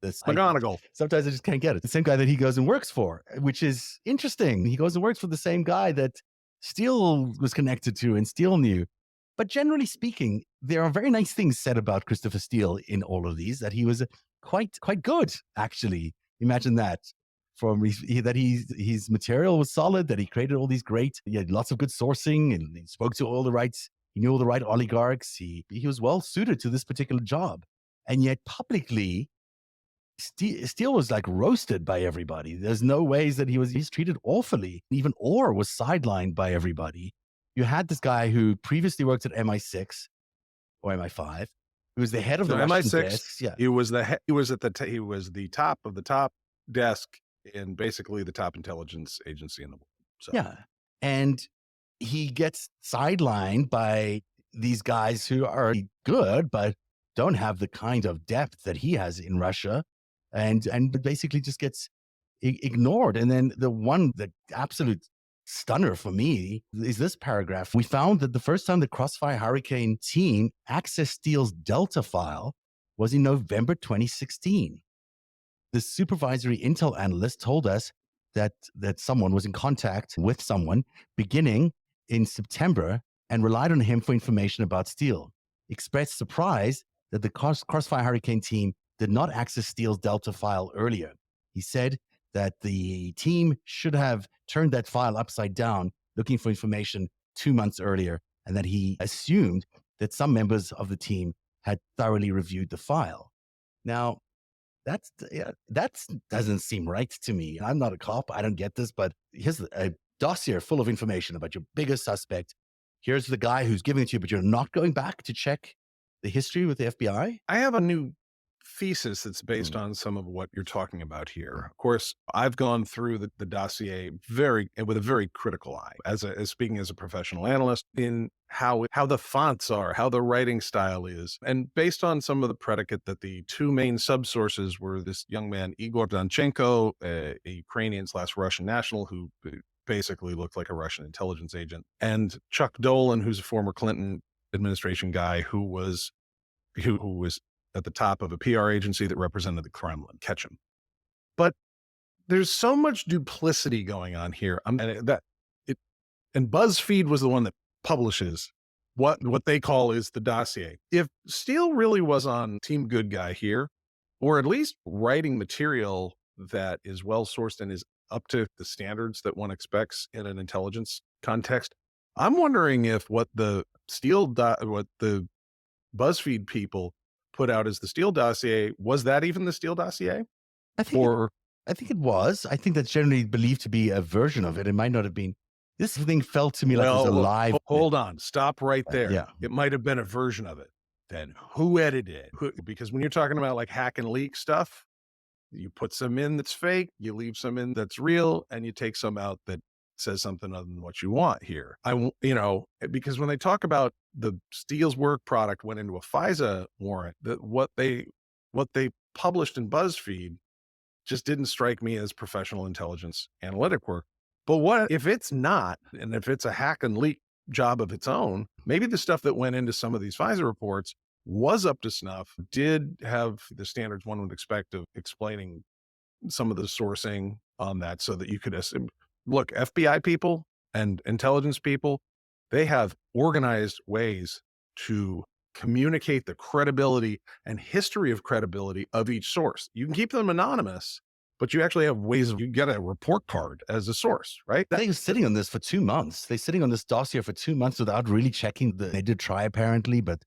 McGonigal. Sometimes I just can't get it. The same guy that he goes and works for, which is interesting. He goes and works for the same guy that Steele was connected to and Steele knew. But generally speaking, there are very nice things said about Christopher Steele in all of these, that he was quite good, actually. Imagine that. His material was solid, that he created all these he had lots of good sourcing, and he spoke to he knew all the right oligarchs. He was well suited to this particular job. And yet publicly, Steele was like roasted by everybody. There's no ways that he's treated awfully. Even Orr was sidelined by everybody. You had this guy who previously worked at MI6 or MI5, who was the head of the Russian MI6 desks. Yeah, he was he was the top of the top desk in basically the top intelligence agency in the world. So yeah, and he gets sidelined by these guys who are good but don't have the kind of depth that he has in Russia, and basically just gets ignored. And then the absolute stunner for me is this paragraph. We found that the first time the Crossfire Hurricane team accessed Steele's Delta file was in November 2016. The supervisory intel analyst told us that someone was in contact with someone beginning in September and relied on him for information about Steele. Expressed surprise that the Crossfire Hurricane team did not access Steele's Delta file earlier. He said that the team should have turned that file upside down looking for information 2 months earlier, and that he assumed that some members of the team had thoroughly reviewed the file. Now, that doesn't seem right to me. I'm not a cop. I don't get this, but here's a dossier full of information about your biggest suspect. Here's the guy who's giving it to you, but you're not going back to check the history with the FBI? I have a new thesis that's based on some of what you're talking about here. Of course, I've gone through the dossier with a very critical eye, as speaking as a professional analyst, in how the fonts are, how the writing style is, and based on some of the predicate that the two main subsources were this young man Igor Danchenko, a Ukrainian/Russian national who basically looked like a Russian intelligence agent, and Chuck Dolan, who's a former Clinton administration guy who was at the top of a PR agency that represented the Kremlin. Catch him. But there's so much duplicity going on here. And BuzzFeed was the one that publishes what they call is the dossier. If Steele really was on Team Good Guy here, or at least writing material that is well sourced and is up to the standards that one expects in an intelligence context, I'm wondering if what the BuzzFeed people put out as the Steele dossier, was that even the Steele dossier? I think it was. I think that's generally believed to be a version of it. It might not have been. This thing felt to me like it was a live. Hold on. Stop right there. Yeah. It might have been a version of it. Then who edited it? Because when you're talking about like hack and leak stuff, you put some in that's fake, you leave some in that's real, and you take some out that says something other than what you want here. Because when they talk about the Steele's work product went into a FISA warrant, that what they published in BuzzFeed just didn't strike me as professional intelligence analytic work. But what if it's not, and if it's a hack and leak job of its own, maybe the stuff that went into some of these FISA reports was up to snuff, did have the standards one would expect of explaining some of the sourcing on that, so that you could assume, look, FBI people and intelligence people, they have organized ways to communicate the credibility and history of credibility of each source. You can keep them anonymous, but you actually have ways you get a report card as a source, right? They were sitting on this for 2 months. They're sitting on this dossier for 2 months without really checking. They did try, apparently, but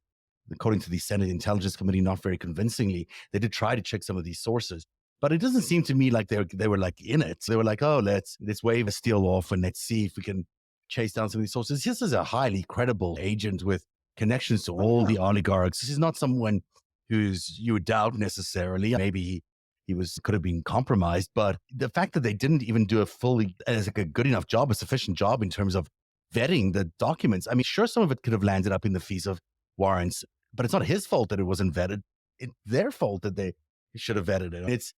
according to the Senate Intelligence Committee, not very convincingly, they did try to check some of these sources. But it doesn't seem to me like they were like in it. They were like, oh, let's wave a Steele off and let's see if we can chase down some of these sources. This is a highly credible agent with connections to all the oligarchs. This is not someone who's you would doubt necessarily. Maybe he could have been compromised, but the fact that they didn't even do a good enough job, a sufficient job in terms of vetting the documents. I mean, sure, some of it could have landed up in the FISA warrants, but it's not his fault that it wasn't vetted. It's their fault that they should have vetted it. It's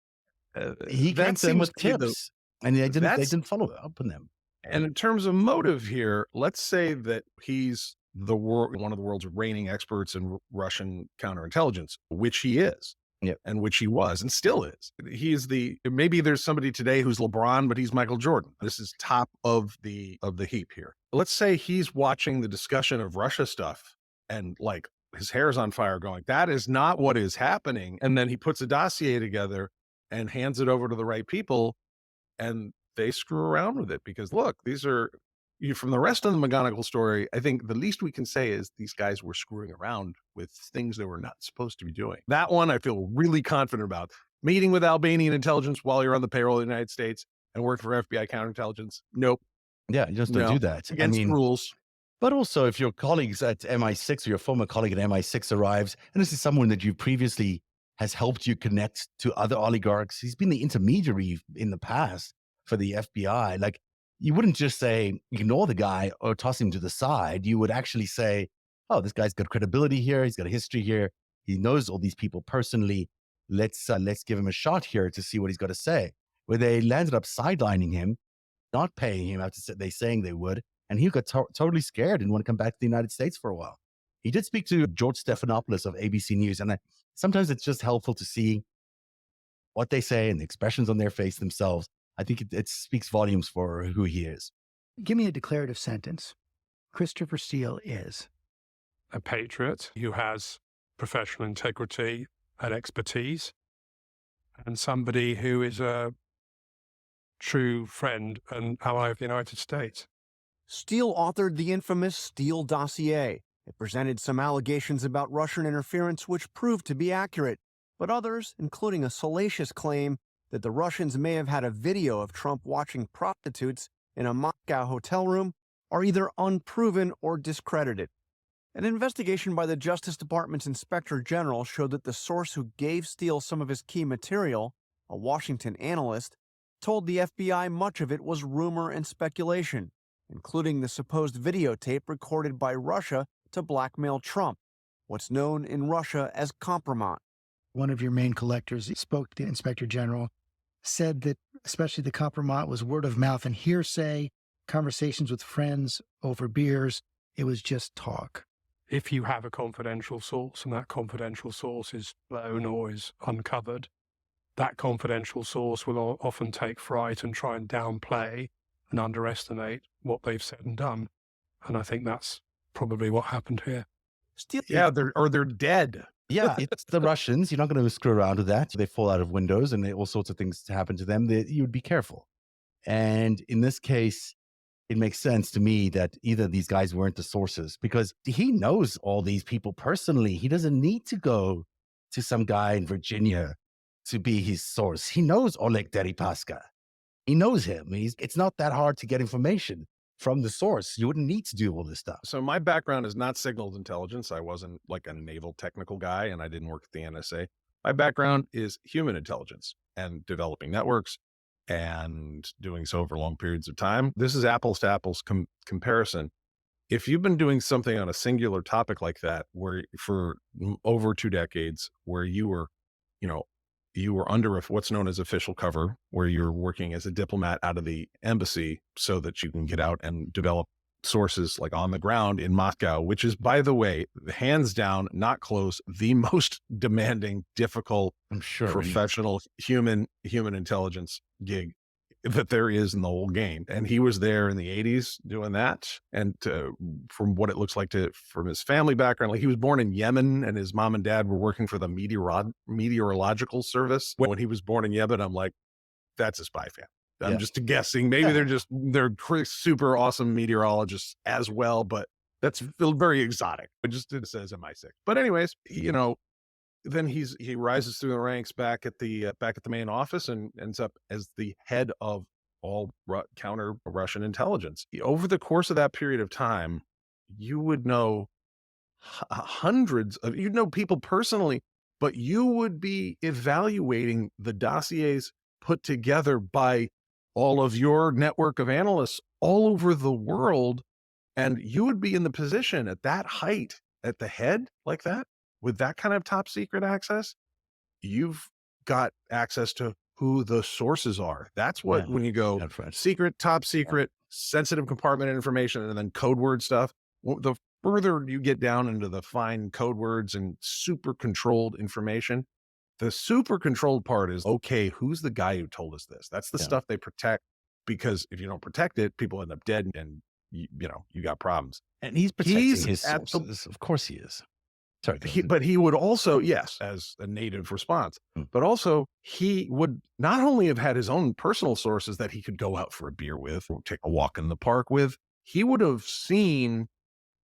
he got them with tips, and they didn't follow up on them. And in terms of motive here, let's say that he's one of the world's reigning experts in Russian counterintelligence, which he is. Yep. And which he was and still is. Maybe there's somebody today who's LeBron, but he's Michael Jordan. This is top of the heap here. let's say he's watching the discussion of Russia stuff and like his hair's on fire going, that is not what is happening. And then he puts a dossier together and hands it over to the right people, and they screw around with it because look, these are you from the rest of the McGonigal story. I think the least we can say is these guys were screwing around with things they were not supposed to be doing. That one I feel really confident about. Meeting with Albanian intelligence while you're on the payroll of the United States and work for FBI counterintelligence. Nope. Yeah, you just don't do that. Against rules. But also, if your colleagues at MI6 or your former colleague at MI6 arrives, and this is someone that you previously has helped you connect to other oligarchs, he's been the intermediary in the past for the FBI. Like, you wouldn't just say, ignore the guy or toss him to the side. You would actually say, oh, this guy's got credibility here. He's got a history here. He knows all these people personally. Let's give him a shot here to see what he's got to say. Where they landed up sidelining him, not paying him after they saying they would. And he got totally scared and want to come back to the United States for a while. He did speak to George Stephanopoulos of ABC News. And sometimes it's just helpful to see what they say and the expressions on their face themselves. I think it speaks volumes for who he is. Give me a declarative sentence. Christopher Steele is a patriot who has professional integrity and expertise, and somebody who is a true friend and ally of the United States. Steele authored the infamous Steele dossier. It presented some allegations about Russian interference which proved to be accurate, but others, including a salacious claim that the Russians may have had a video of Trump watching prostitutes in a Moscow hotel room, are either unproven or discredited. An investigation by the Justice Department's Inspector General showed that the source who gave Steele some of his key material, a Washington analyst, told the FBI much of it was rumor and speculation, including the supposed videotape recorded by Russia to blackmail Trump, what's known in Russia as compromise. one of your main collectors. He spoke to the Inspector General, said that especially the compromise was word of mouth and hearsay, conversations with friends over beers. It was just talk. If you have a confidential source and that confidential source is blown or is uncovered, that confidential source will often take fright and try and downplay and underestimate what they've said and done. And I think that's probably what happened here. Yeah, they're dead. Yeah, it's the Russians. You're not going to screw around with that. They fall out of windows and all sorts of things happen to them. You would be careful. And in this case, it makes sense to me that either of these guys weren't the sources, because he knows all these people personally. He doesn't need to go to some guy in Virginia to be his source. He knows Oleg Deripaska. He knows him. It's not that hard to get information from the source. You wouldn't need to do all this stuff. So my background is not signals intelligence. I wasn't like a naval technical guy, and I didn't work at the NSA. My background is human intelligence and developing networks and doing so over long periods of time. This is apples to apples comparison. If you've been doing something on a singular topic like that, where for over 2 decades, where you were under what's known as official cover, where you're working as a diplomat out of the embassy so that you can get out and develop sources like on the ground in Moscow, which is, by the way, hands down, not close, the most demanding, difficult, I'm sure, professional human intelligence gig that there is in the whole game. And he was there in the 80s doing that. And from what it looks like from his family background, like he was born in Yemen and his mom and dad were working for the meteorological service. When he was born in Yemen, I'm like, that's a spy family. I'm just guessing. Maybe they're super awesome meteorologists as well, but that's very exotic. It just says MI6. But anyways, then he rises through the ranks back at the main office and ends up as the head of all counter Russian intelligence. Over the course of that period of time, you would know you'd know people personally, but you would be evaluating the dossiers put together by all of your network of analysts all over the world. And you would be in the position at that height, at the head like that, with that kind of top secret access. You've got access to who the sources are. That's what, when you go secret, top secret, sensitive compartment information, and then code word stuff, the further you get down into the fine code words and super controlled information, the super controlled part is, okay, who's the guy who told us this? That's the stuff they protect, because if you don't protect it, people end up dead and you got problems. And he's protecting He's his at the- sources. Of course he is. Sorry, go He, ahead. but he would also, yes, as a native response, but also he would not only have had his own personal sources that he could go out for a beer with or take a walk in the park with, he would have seen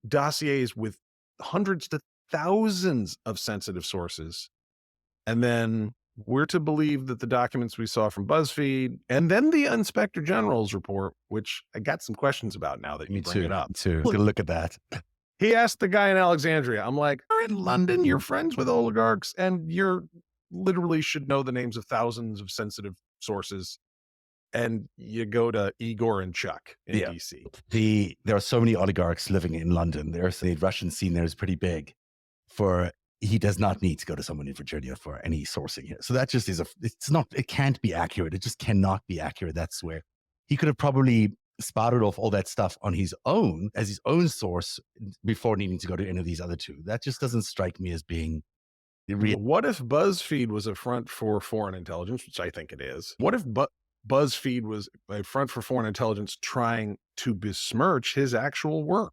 dossiers with hundreds to thousands of sensitive sources. And then we're to believe that the documents we saw from BuzzFeed and then the Inspector General's report, which I got some questions about now that you bring it up. Too. Good look at that. He asked the guy in Alexandria, I'm like, you're in London, you're friends with oligarchs, and you're literally should know the names of thousands of sensitive sources. And you go to Igor and Chuck in DC. There are so many oligarchs living in London. The Russian scene there is pretty big. He does not need to go to someone in Virginia for any sourcing here. So that just is it can't be accurate. It just cannot be accurate. That's where he could have probably spouted off all that stuff on his own as his own source before needing to go to any of these other two. That just doesn't strike me as being real. What if BuzzFeed was a front for foreign intelligence, which I think it is? What if BuzzFeed was a front for foreign intelligence trying to besmirch his actual work?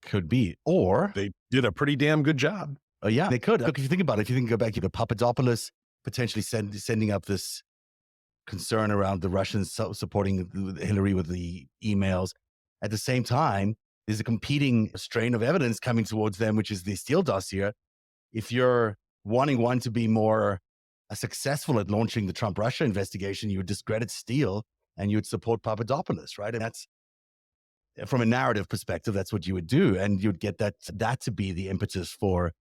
Could be. Or they did a pretty damn good job. Yeah, they could. Look, if you think about it, if you think go back, you have Papadopoulos potentially sending up this concern around the Russians supporting Hillary with the emails. At the same time, there's a competing strain of evidence coming towards them, which is the Steele dossier. If you're wanting one to be more successful at launching the Trump-Russia investigation, you would discredit Steele and you would support Papadopoulos, right? And that's, from a narrative perspective, that's what you would do. And you'd get that to be the impetus for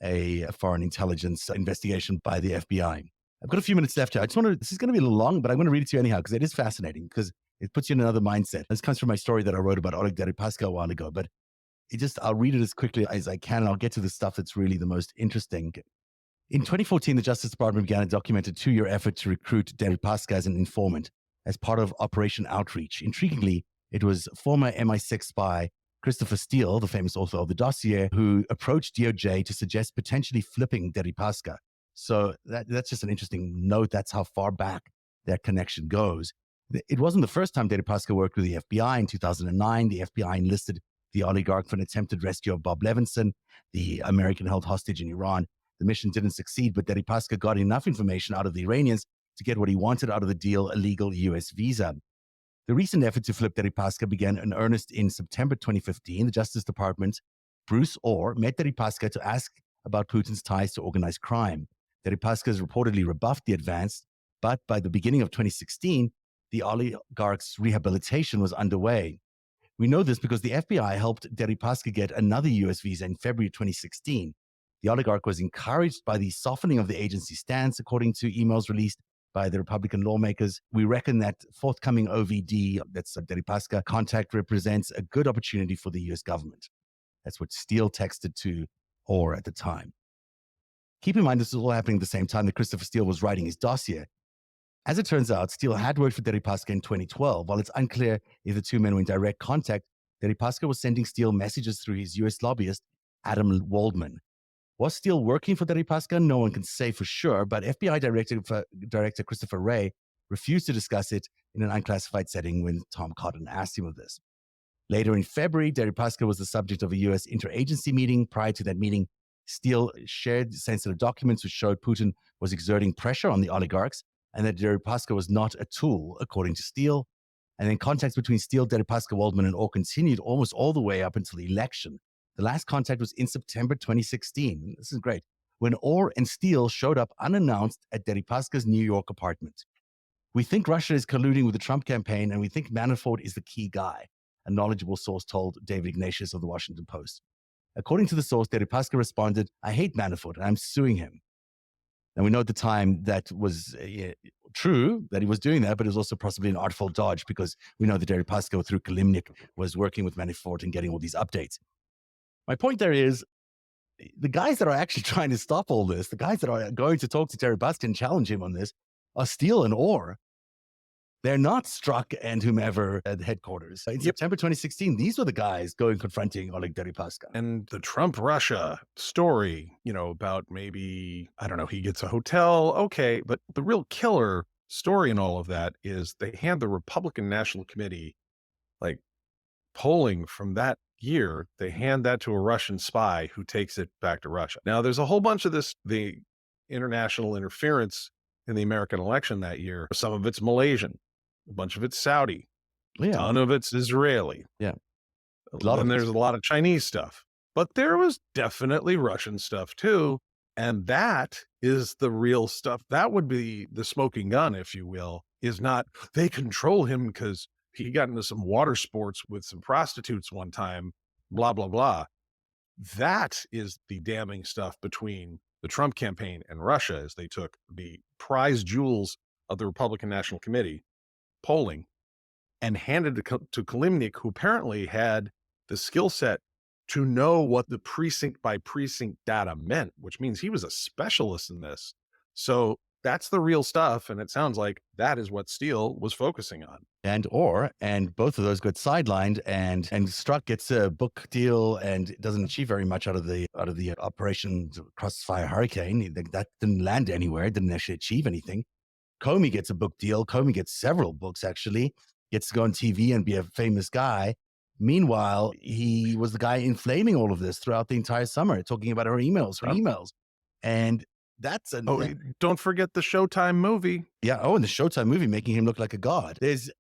a foreign intelligence investigation by the FBI. I've got a few minutes left here. This is going to be a little long, but I'm going to read it to you anyhow, because it is fascinating, because it puts you in another mindset. This comes from my story that I wrote about Oleg Deripaska a while ago, but I'll read it as quickly as I can, and I'll get to the stuff that's really the most interesting. In 2014, the Justice Department began a documented 2-year effort to recruit Deripaska as an informant as part of Operation Outreach. Intriguingly, it was former MI6 spy Christopher Steele, the famous author of the dossier, who approached DOJ to suggest potentially flipping Deripaska. So that's just an interesting note. That's how far back that connection goes. It wasn't the first time Deripaska worked with the FBI. In 2009, the FBI enlisted the oligarch for an attempted rescue of Bob Levinson, the American-held hostage in Iran. The mission didn't succeed, but Deripaska got enough information out of the Iranians to get what he wanted out of the deal, a legal U.S. visa. The recent effort to flip Deripaska began in earnest in September 2015. The Justice Department, Bruce Orr, met Deripaska to ask about Putin's ties to organized crime. Deripaska has reportedly rebuffed the advance, but by the beginning of 2016, the oligarch's rehabilitation was underway. We know this because the FBI helped Deripaska get another U.S. visa in February 2016. The oligarch was encouraged by the softening of the agency's stance, according to emails released by the Republican lawmakers. We reckon that forthcoming OVD, that's Deripaska, contact represents a good opportunity for the U.S. government. That's what Steele texted to Orr at the time. Keep in mind, this was all happening at the same time that Christopher Steele was writing his dossier. As it turns out, Steele had worked for Deripaska in 2012. While it's unclear if the two men were in direct contact, Deripaska was sending Steele messages through his U.S. lobbyist, Adam Waldman. Was Steele working for Deripaska? No one can say for sure, but FBI Director Christopher Wray refused to discuss it in an unclassified setting when Tom Cotton asked him of this. Later in February, Deripaska was the subject of a U.S. interagency meeting. Prior to that meeting, Steele shared sensitive documents which showed Putin was exerting pressure on the oligarchs and that Deripaska was not a tool, according to Steele. And then contacts between Steele, Deripaska, Waldman, and Orr continued almost all the way up until the election. The last contact was in September 2016. This is great. When Orr and Steele showed up unannounced at Deripaska's New York apartment. We think Russia is colluding with the Trump campaign, and we think Manafort is the key guy, a knowledgeable source told David Ignatius of the Washington Post. According to the source, Deripaska responded, "I hate Manafort, and I'm suing him." And we know at the time that was true, that he was doing that, but it was also possibly an artful dodge because we know that Deripaska, through Kalimnik, was working with Manafort and getting all these updates. My point there is, the guys that are actually trying to stop all this, the guys that are going to talk to Deripaska and challenge him on this, are Steele and Orr. They're not Strzok and whomever at headquarters. In September 2016, these were the guys confronting Oleg Deripaska. And the Trump-Russia story, about maybe, I don't know, he gets a hotel, okay, but the real killer story in all of that is they hand the Republican National Committee, polling from that year, they hand that to a Russian spy who takes it back to Russia. Now, there's a whole bunch of the international interference in the American election that year. Some of it's Malaysian, a bunch of it's Saudi, a Yeah. ton of it's Israeli. Yeah. Then there's a lot of Chinese stuff, but there was definitely Russian stuff too. And that is the real stuff. That would be the smoking gun, if you will, is not they control him because he got into some water sports with some prostitutes one time, blah, blah, blah. That is the damning stuff between the Trump campaign and Russia, as they took the prize jewels of the Republican National Committee polling and handed it to Kilimnik, who apparently had the skill set to know what the precinct by precinct data meant, which means he was a specialist in this. So that's the real stuff. And it sounds like that is what Steele was focusing on. And both of those got sidelined, and Strzok gets a book deal and doesn't achieve very much out of the Operation Crossfire Hurricane. That didn't land anywhere, didn't actually achieve anything. Comey gets a book deal. Comey gets several books, actually, gets to go on TV and be a famous guy. Meanwhile, he was the guy inflaming all of this throughout the entire summer, talking about her emails. And that's don't forget the Showtime movie. Yeah. Oh, and the Showtime movie making him look like a god. There's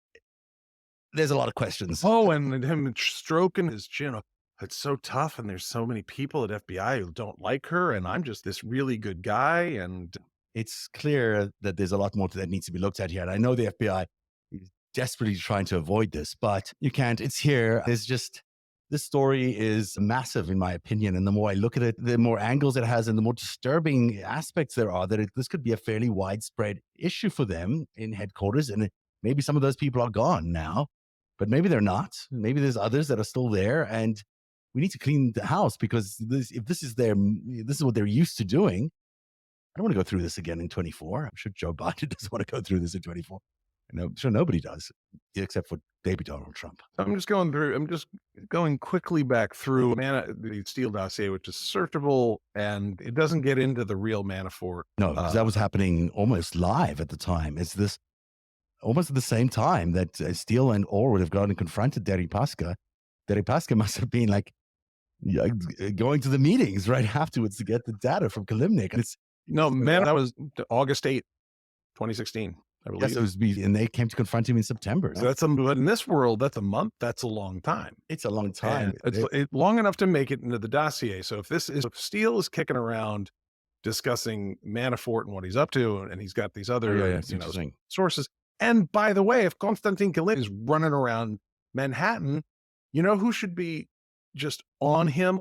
a lot of questions. Oh, and him stroking his chin. It's so tough, and there's so many people at FBI who don't like her, and I'm just this really good guy. And it's clear that there's a lot more that needs to be looked at here. And I know the FBI is desperately trying to avoid this, but you can't. It's here. This story is massive, in my opinion. And the more I look at it, the more angles it has and the more disturbing aspects there are, that this could be a fairly widespread issue for them in headquarters. And maybe some of those people are gone now, but maybe they're not. Maybe there's others that are still there. And we need to clean the house, because if this is what they're used to doing. I don't want to go through this again in 24. I'm sure Joe Biden doesn't want to go through this in 24. I'm sure nobody does, except for baby Donald Trump. I'm just going quickly back through the Steele dossier, which is searchable, and it doesn't get into the real Manafort. No, because that was happening almost live at the time. It's this almost at the same time that Steele and Orr would have gone and confronted Deripaska. Deripaska must have been like going to the meetings right afterwards to get the data from Kilimnik. That was August 8th, 2016. I believe. Yes, and they came to confront him in September. So but in this world, that's a month. That's a long time. It's a long time. It's long enough to make it into the dossier. So if Steele is kicking around discussing Manafort and what he's up to, and he's got these other sources. And by the way, if Konstantin Kilimnik is running around Manhattan, you know who should be just on him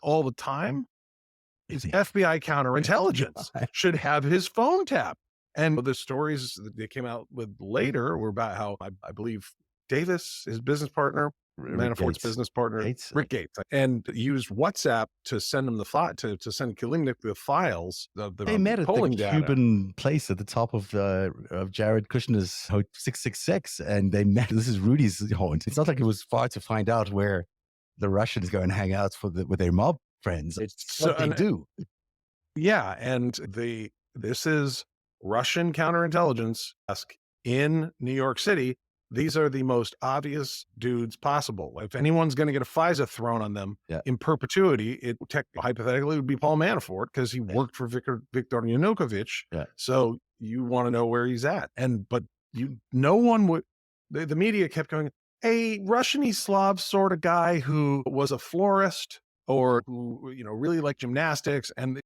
all the time? Is FBI counterintelligence. Should have his phone tapped. And the stories that they came out with later were about how I believe Davis, his business partner, Manafort's business partner, Rick Gates, and used WhatsApp to send him to send Kilimnik the files of the they met at polling the data. Cuban place at the top of Jared Kushner's 666, and they met. This is Rudy's haunt. It's not like it was far to find out where the Russians go and hang out with their mob friends. It's what they do. Yeah, and this is Russian counterintelligence in New York City. These are the most obvious dudes possible. If anyone's going to get a FISA thrown on them in perpetuity, it hypothetically would be Paul Manafort, because he worked for Viktor Yanukovych. Yeah. So you want to know where he's at. But no one would. The media kept going, a Russian Slav sort of guy who was a florist or who really liked gymnastics, and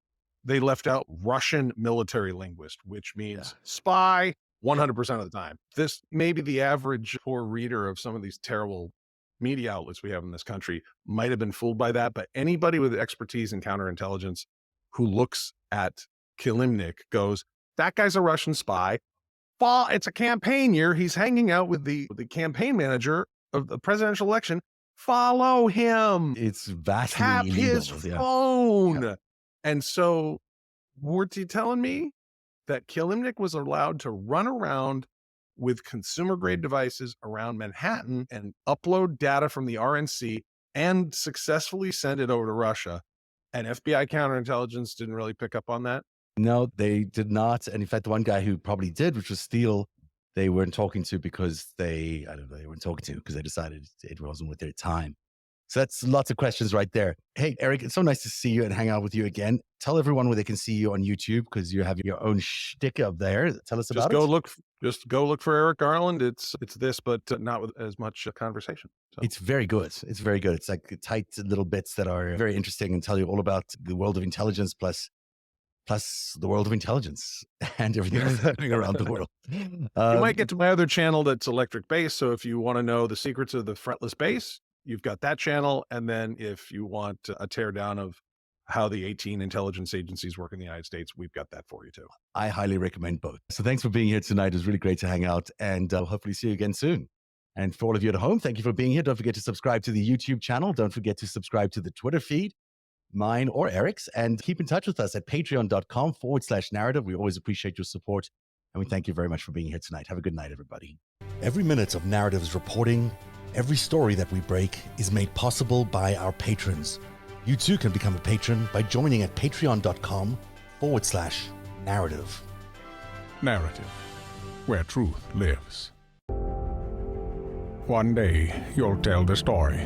they left out Russian military linguist, which means spy 100% of the time. This maybe the average poor reader of some of these terrible media outlets we have in this country might have been fooled by that. But anybody with expertise in counterintelligence who looks at Kilimnik goes, that guy's a Russian spy. It's a campaign year. He's hanging out with the campaign manager of the presidential election. Follow him. It's vastly Tap illegal. his phone. Yeah. And so, were you telling me that Kilimnik was allowed to run around with consumer-grade devices around Manhattan and upload data from the RNC and successfully send it over to Russia, and FBI counterintelligence didn't really pick up on that? No, they did not. And in fact, the one guy who probably did, which was Steele, they weren't talking to because they weren't talking to because they decided it wasn't worth their time. So that's lots of questions right there. Hey, Eric, it's so nice to see you and hang out with you again. Tell everyone where they can see you on YouTube because you have your own shtick up there. Tell us about it. Just go look for Eric Garland. It's this, but not with as much conversation. So. It's very good. It's very good. It's like tight little bits that are very interesting and tell you all about the world of intelligence plus the world of intelligence and everything that's happening around the world. You might get to my other channel that's electric bass. So if you want to know the secrets of the fretless bass, you've got that channel. And then if you want a teardown of how the 18 intelligence agencies work in the United States, we've got that for you too. I highly recommend both. So thanks for being here tonight. It was really great to hang out, and I'll hopefully see you again soon. And for all of you at home, thank you for being here. Don't forget to subscribe to the YouTube channel. Don't forget to subscribe to the Twitter feed, mine or Eric's, and keep in touch with us at patreon.com/narrative. We always appreciate your support, and we thank you very much for being here tonight. Have a good night, everybody. Every minute of Narrative's reporting, every story that we break is made possible by our patrons. You too can become a patron by joining at patreon.com/narrative. Narrative, where truth lives. One day, you'll tell the story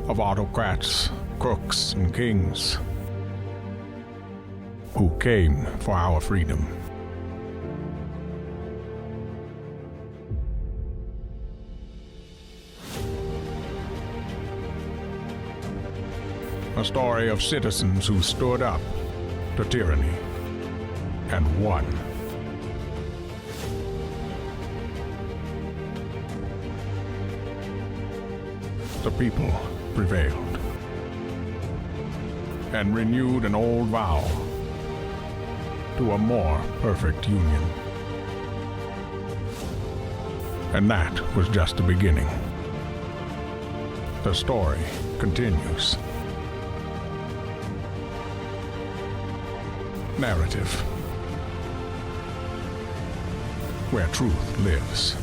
of autocrats, crooks, and kings who came for our freedom. A story of citizens who stood up to tyranny and won. The people prevailed and renewed an old vow to a more perfect union. And that was just the beginning. The story continues. Narrative, where truth lives.